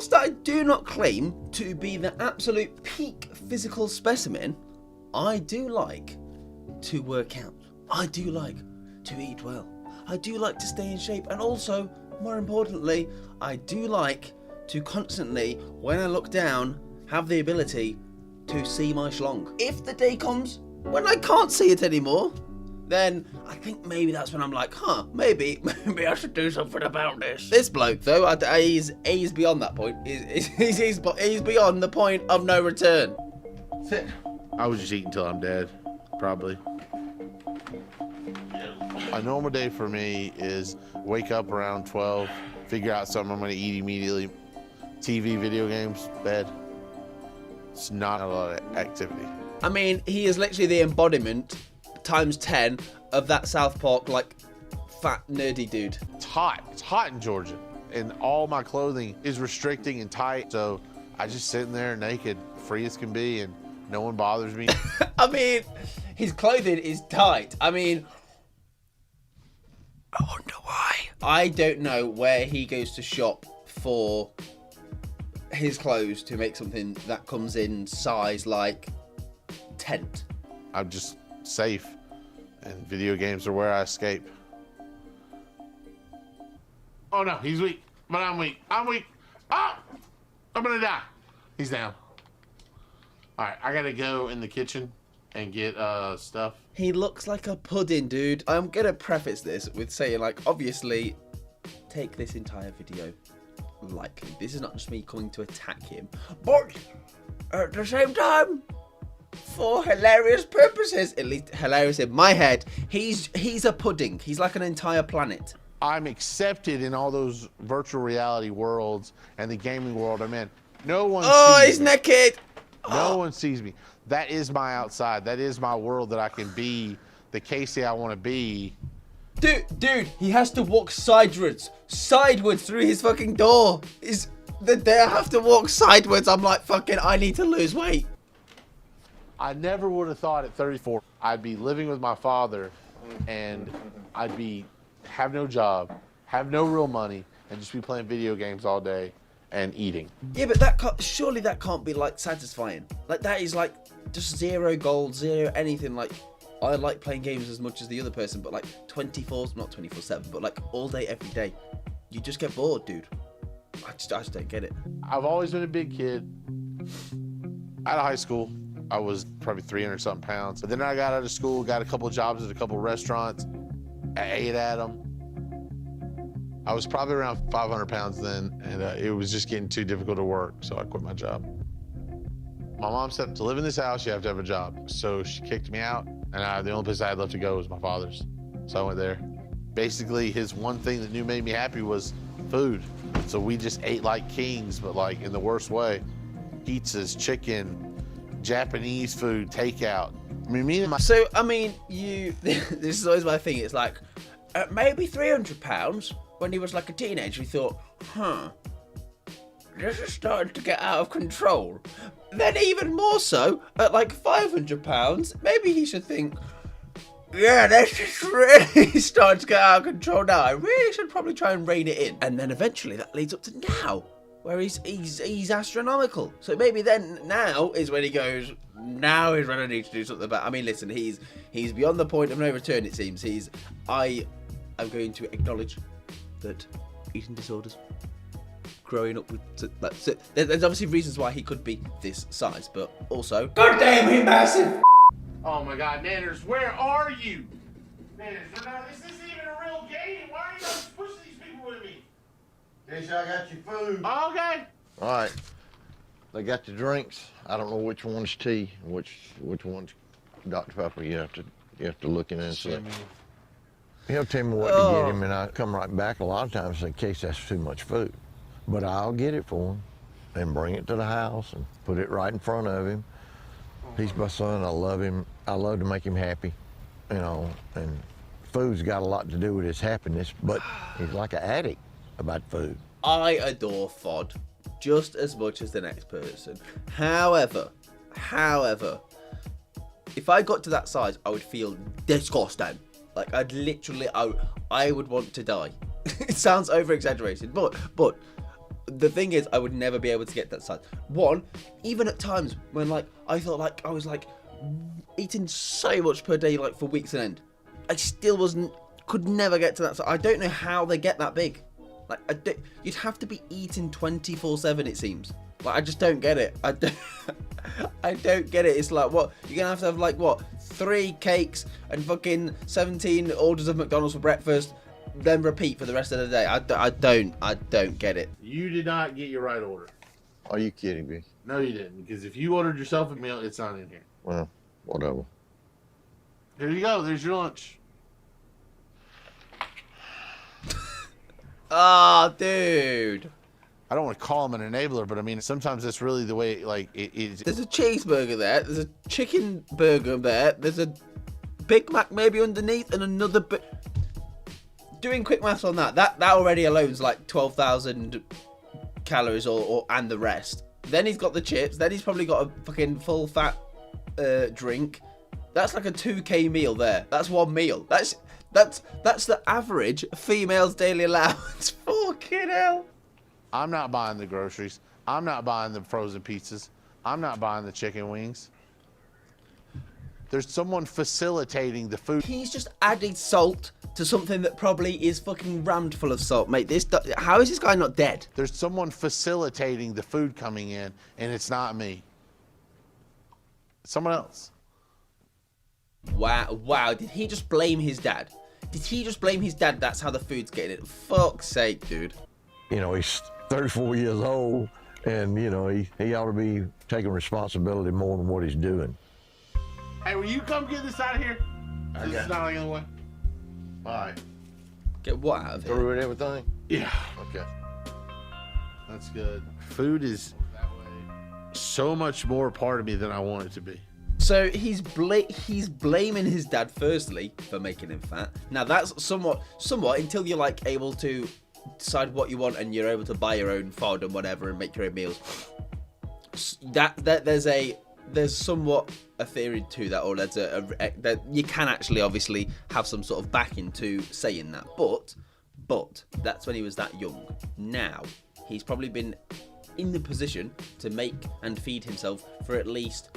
whilst I do not claim to be the absolute peak physical specimen, I do like to work out. I do like to eat well. I do like to stay in shape. And also, more importantly, I do like to constantly, when I look down, have the ability to see my schlong. If the day comes when I can't see it anymore, then I think maybe that's when I'm like, maybe I should do something about this. This bloke, though, he's beyond that point. He's beyond the point of no return. Sit. I was just eating until I'm dead, probably. A normal day for me is wake up around 12, figure out something I'm going to eat immediately. TV, video games, bed. It's not a lot of activity. I mean, he is literally the embodiment times 10 of that South Park, like, fat, nerdy dude. It's hot. It's hot in Georgia. And all my clothing is restricting and tight, so I just sitting there naked, free as can be, and no one bothers me. I mean, his clothing is tight. I mean, I wonder why. I don't know where he goes to shop for his clothes to make something that comes in size like tent. I'm just safe, and video games are where I escape. Oh no, he's weak, but I'm weak. I'm weak. Ah! I'm gonna die. He's down. All right, I gotta go in the kitchen and get stuff. He looks like a pudding, dude. I'm gonna preface this with saying, like, obviously, take this entire video lightly. This is not just me coming to attack him, but at the same time, for hilarious purposes, at least hilarious in my head, he's a pudding. He's like an entire planet. I'm accepted in all those virtual reality worlds and the gaming world I'm in. No one sees he's me. naked. No one sees me. That is my outside. That is my world that I can be the Casey I want to be. Dude, he has to walk sideways through his fucking door. Is the day I have to walk sideways, I'm like, fucking, I need to lose weight. I never would have thought at 34 I'd be living with my father and I'd be have no job, have no real money, and just be playing video games all day and eating. Yeah, but surely that can't be like satisfying. Like that is like just zero gold, zero anything. Like I like playing games as much as the other person, but like not 24/7, but like all day, every day. You just get bored, dude. I just don't get it. I've always been a big kid. Out of high school, I was probably 300 something pounds. But then I got out of school, got a couple of jobs at a couple of restaurants. I ate at them. I was probably around 500 pounds then, and it was just getting too difficult to work, so I quit my job. My mom said, to live in this house, you have to have a job. So she kicked me out, and the only place I had left to go was my father's. So I went there. Basically, his one thing that made me happy was food. So we just ate like kings, but like in the worst way. Pizzas, chicken, Japanese food, takeout. I mean, So, I mean, this is always my thing. It's like, at maybe 300 pounds, when he was like a teenager, he thought, this is starting to get out of control. Then even more so, at like 500 pounds, maybe he should think, yeah, this is really starting to get out of control now. I really should probably try and rein it in. And then eventually that leads up to now, where he's astronomical. So maybe then now is when he goes, now is when I need to do something about. I mean, listen, he's beyond the point of no return. It seems I am going to acknowledge that eating disorders, growing up with there's obviously reasons why he could be this size, but also, god damn, he's massive. Oh my God, Nanners, where are you? Nanners, this isn't even a real game. Why are you guys pushing these people with me? Casey, I got your food. Okay. All right. They got the drinks. I don't know which one's tea, which one's Dr. Pepper. You have to look in and see. He'll tell me what to get him, and I come right back a lot of times in case that's too much food. But I'll get it for him and bring it to the house and put it right in front of him. He's my son. I love him. I love to make him happy, you know, and food's got a lot to do with his happiness, but he's like an addict about food. I adore FOD just as much as the next person. However, if I got to that size, I would feel disgusting. Like I'd literally, I would want to die. It sounds over exaggerated, but the thing is, I would never be able to get that size. One, even at times when like I thought like I was like eating so much per day, like for weeks on end, I still could never get to that size. I don't know how they get that big. Like you'd have to be eating 24/7. It seems. Like I just don't get it. I don't get it. It's like what you're gonna have to have like what 3 cakes and fucking 17 orders of McDonald's for breakfast, then repeat for the rest of the day. I don't get it. You did not get your right order. Are you kidding me? No, you didn't. Because if you ordered yourself a meal, it's not in here. Well, whatever. Here you go. There's your lunch. Oh, dude. I don't want to call him an enabler, but I mean, sometimes that's really the way, like, it is. There's a cheeseburger there. There's a chicken burger there. There's a Big Mac maybe underneath and another doing quick maths on that already alone's like 12,000 calories or and the rest. Then he's got the chips. Then he's probably got a fucking full fat drink. That's like a 2K meal there. That's one meal. That's the average female's daily allowance. Fucking hell. I'm not buying the groceries. I'm not buying the frozen pizzas. I'm not buying the chicken wings. There's someone facilitating the food. He's just added salt to something that probably is fucking rammed full of salt, mate. How is this guy not dead? There's someone facilitating the food coming in, and it's not me. It's someone else. Wow. Did he just blame his dad? Did he just blame his dad? That's how the food's getting it. Fuck's sake, dude. You know, he's 34 years old, and you know he ought to be taking responsibility more than what he's doing. Hey, will you come get this out of here? This is not the other way. All right. Get what out of here? Through with everything? Yeah. Okay. That's good. Food is so much more a part of me than I want it to be. So he's blaming his dad firstly for making him fat. Now that's somewhat until you're like able to decide what you want and you're able to buy your own food and whatever and make your own meals. There's somewhat a theory to that, or that you can actually obviously have some sort of backing to saying that. But that's when he was that young. Now he's probably been in the position to make and feed himself for at least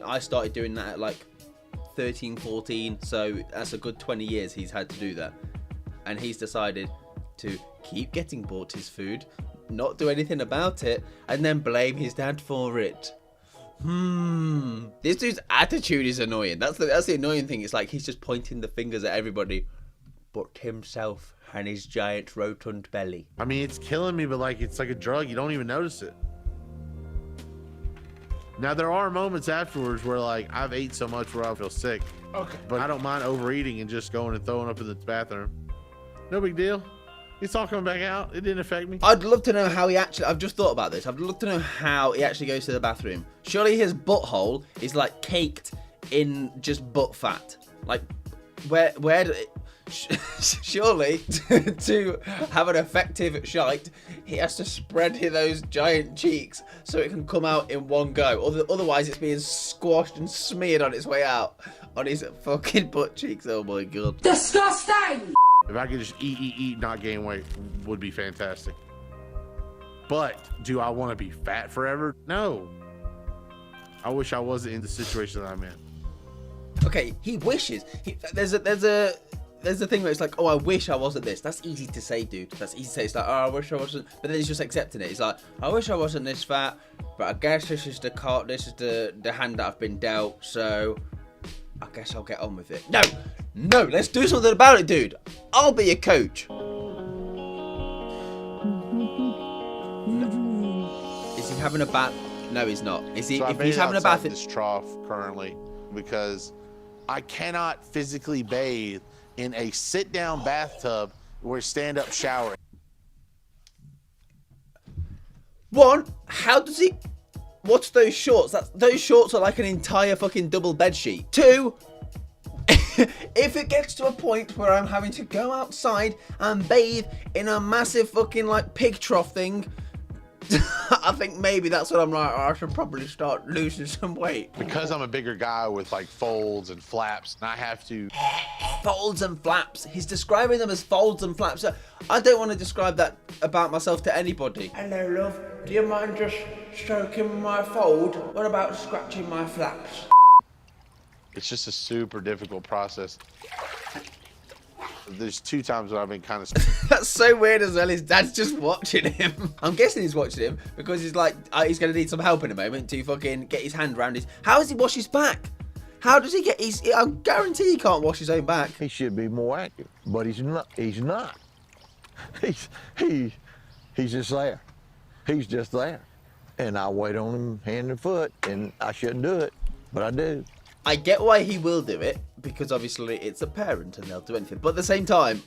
I started doing that at like 13, 14, so that's a good 20 years he's had to do that. And he's decided to keep getting bought his food, not do anything about it, and then blame his dad for it. This dude's attitude is annoying. That's the annoying thing. It's like he's just pointing the fingers at everybody but himself and his giant rotund belly. I mean, it's killing me, but like it's like a drug. You don't even notice it. Now, there are moments afterwards where like I've ate so much where I feel sick. Okay. But I don't mind overeating and just going and throwing up in the bathroom. No big deal. It's all coming back out. It didn't affect me. I'd love to know how I've just thought about this. I'd love to know how he actually goes to the bathroom. Surely his butthole is like caked in just butt fat. Like, where surely to have an effective shite, he has to spread those giant cheeks so it can come out in one go. Otherwise, it's being squashed and smeared on its way out on his fucking butt cheeks. Oh my god. Disgusting! If I could just eat, not gain weight, would be fantastic. But do I want to be fat forever? No. I wish I wasn't in the situation that I'm in. Okay, he wishes. There's a thing where it's like, oh, I wish I wasn't this. That's easy to say, dude. That's easy to say. It's like, oh, I wish I wasn't. But then he's just accepting it. It's like, I wish I wasn't this fat, but I guess this is the hand that I've been dealt. So I guess I'll get on with it. No, let's do something about it, dude. I'll be your coach. Is he having a bath? No, he's not. Is he? So if he's having a bath, this trough currently because I cannot physically bathe in a sit-down bathtub or stand-up shower. One, how does he? What's those shorts? Those shorts are like an entire fucking double bed sheet. Two, if it gets to a point where I'm having to go outside and bathe in a massive fucking like pig trough thing, I think maybe that's what I'm like. I should probably start losing some weight. Because I'm a bigger guy with like folds and flaps, and I have to. Folds and flaps. He's describing them as folds and flaps. I don't want to describe that about myself to anybody. Hello, love. Do you mind just stroking my fold? What about scratching my flaps? It's just a super difficult process. There's 2 times where I've been kind of. That's so weird as well. His dad's just watching him. I'm guessing he's watching him because he's like, he's going to need some help in a moment to fucking get his hand around his. How does he wash his back? How does he get his? I guarantee he can't wash his own back. He should be more active, but he's not. He's not. He's just there. He's just there, and I wait on him hand and foot, and I shouldn't do it, but I do. I get why he will do it, because obviously it's a parent and they'll do anything. But at the same time,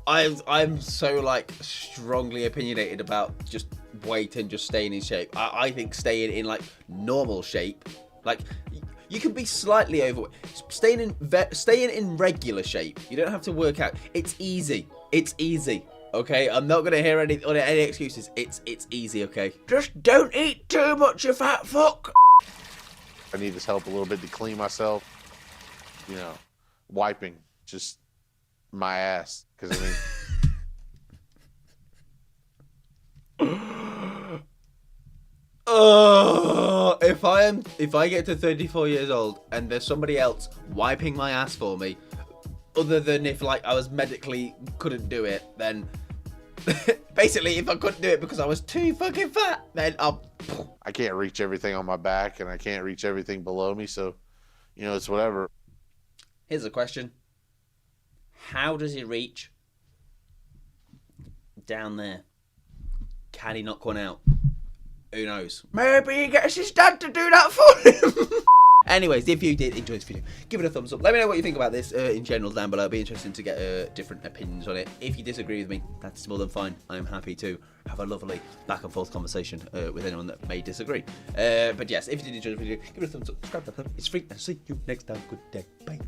I'm so like strongly opinionated about just weight and just staying in shape. I think staying in like normal shape, like you can be slightly overweight, staying in regular shape. You don't have to work out. It's easy. It's easy. Okay, I'm not gonna hear any excuses. It's easy. Okay, just don't eat too much, you fat fuck. I need his help a little bit to clean myself. You know, wiping just my ass. Because I mean. If I get to 34 years old and there's somebody else wiping my ass for me, other than if like I was medically couldn't do it, then basically if I couldn't do it because I was too fucking fat, then I can't reach everything on my back and I can't reach everything below me, so you know, it's whatever. Here's a question. How does he reach down there? Can he knock one out? Who knows? Maybe he gets his dad to do that for him. Anyways, if you did enjoy this video, give it a thumbs up. Let me know what you think about this in general down below. It'd be interesting to get different opinions on it. If you disagree with me, that's more than fine. I'm happy to have a lovely back and forth conversation with anyone that may disagree. But yes, if you did enjoy the video, give it a thumbs up, subscribe to the channel. It's free. I'll see you next time. Good day. Bye.